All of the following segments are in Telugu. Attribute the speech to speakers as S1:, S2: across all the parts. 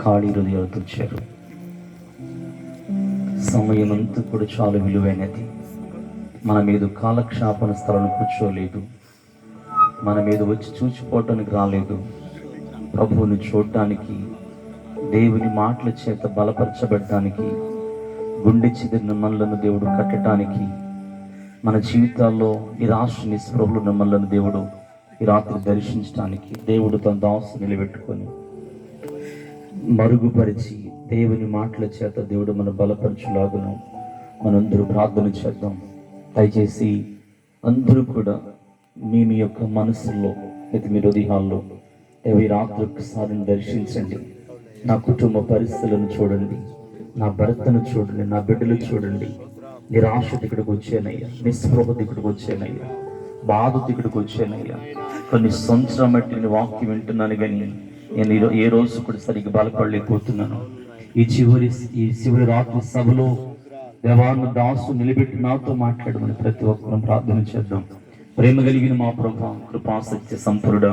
S1: ఖాళీ హృదయాలతో వచ్చారు. సమయం అంతా కూడా చాలా విలువైనది. మన మీద కాలక్షేపణ స్థలం కూర్చోలేదు, మన మీద వచ్చి చూచిపోవటానికి రాలేదు. ప్రభువుని చూడటానికి, దేవుని మాటల చేత బలపరచబడటానికి, గుండె చెదిరిన మనలను దేవుడు కట్టడానికి, మన జీవితాల్లో నిరాశ నిస్పృహలు మనలను దేవుడు ఈ రాత్రి దర్శించడానికి దేవుడు తన దాసు నిలబెట్టుకొని మరుగుపరిచి దేవుని మాటల చేత దేవుడు మన బలపరచులాగును మనందరూ ప్రార్థన చేద్దాం. దయచేసి అందరూ కూడా మీ యొక్క మనసుల్లో అయితే మీ హృదయాల్లో ఈ రాత్రి ఒక్కసారి దర్శించండి. నా కుటుంబ పరిస్థితులను చూడండి, నా భర్తను చూడండి, నా బిడ్డలు చూడండి. నిరాశ ఇక్కడికి వచ్చానయ్యా, నిస్పృహ ఇక్కడికి వచ్చానయ్యా, బాధ ఇక్కడికి వచ్చానయ్యా. కొన్ని సంవత్సరం బట్టి నేను వాక్యం వింటున్నాను, కానీ నేను ఏ రోజు కూడా సరిగ్గా బలపడలేకపోతున్నాను. ఈ చివరి రాత్రి సభలో దేవాను దాసు నిలబెట్టి నాతో మాట్లాడమని ప్రతి ఒక్కరూ ప్రార్థన చేద్దాం. ప్రేమ కలిగిన మా ప్రభు, కృపాసత్య సంపూర్ణ,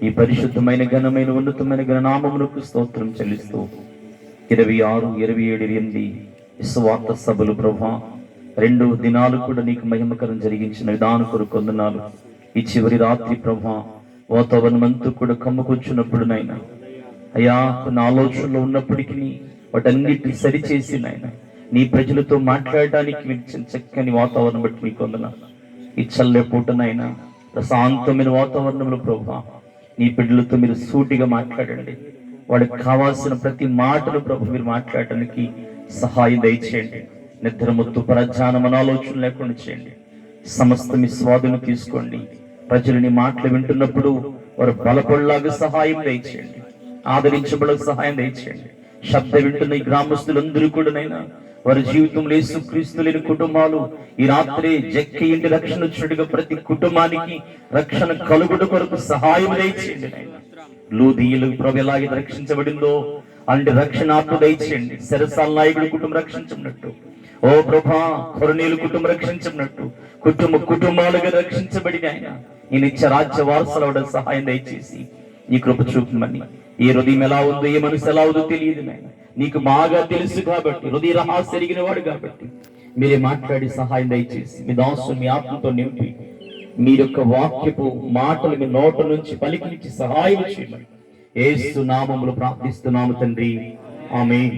S1: ఈ పరిశుద్ధమైన ఘనమైన ఉన్నతమైన ఘననామమునకు స్తోత్రం చెల్లిస్తూ 26, 27, 28 విశ్వార్త సభలు ప్రభా 2 దినాలు కూడా నీకు మహిమకరం జరిగించిన విధానం కొరకు వందనాలు. ఈ చివరి రాత్రి ప్రభా వాతావరణం అంతా కూడా కమ్ముకొచ్చినప్పుడు నాయన అయ్యా, కొన్ని ఆలోచనలు ఉన్నప్పటికీ వాటన్నిటిని సరిచేసి నాయన నీ ప్రజలతో మాట్లాడడానికి మీరు చక్కని వాతావరణం బట్టి నీకు వందనాలు. ఈ చల్లే పూటనైనా ప్రశాంతమైన వాతావరణంలో ప్రభా నీ బిడ్డలతో మీరు సూటిగా మాట్లాడండి. వాడికి కావాల్సిన ప్రతి మాటలు ప్రభు మీరు మాట్లాడటానికి సహాయం దయచేయండి. నిద్రమొత్తు పరధ్యానం ఆలోచన లేకుండా చేయండి. సమస్త మీ స్వాధీనం తీసుకోండి. ప్రజలని మాటలు వింటున్నప్పుడు వారు బలపడలాగా సహాయం దయచేయండి, ఆదరించబడే సహాయం దయచేయండి. శబ్ద వింటున్న ఈ గ్రామస్తులందరూ కూడా నైనా వారి జీవితంలో యేసుక్రీస్తు లేని కుటుంబాలు ఈ రాత్రి జక్కి ఇంటి రక్షణ వచ్చినట్టుగా ప్రతి కుటుంబానికి రక్షణ కలుగుట కొరకు సహాయం దయచేయండి. నైనా లూదీయులు ప్రభు ఎలాగే రక్షించబడిందో అలాంటి రక్షణ ఆత్మ దయచేయండి. సరసాల నాయకుడి కుటుంబం రక్షించినట్టు, ఓ ప్రభా కొరనీయుల కుటుంబం రక్షించినట్టు కుటుంబాలుగా రక్షించబడిన ఆయన ఈ నిత్య రాజ్య వారసుల సహాయం దయచేసి నీ కృప చూపమని. ఏ హృదయం ఎలా ఉందో, ఏ మనసు ఎలా ఉందో తెలియదు నాయన, నీకు బాగా తెలుసు కాబట్టి, హృదయ రహస్యం ఎరిగిన వాడు కాబట్టి మీరే మాట్లాడి సహాయం దయచేసి మీ దాసుని మీ ఆత్మతో నింపి మీ యొక్క వాక్యపు మాటలు మీ నోట నుంచి పలికించి సహాయం చేయమని యేసు నామములో ప్రార్థిస్తున్నాము తండ్రి, ఆమేన్.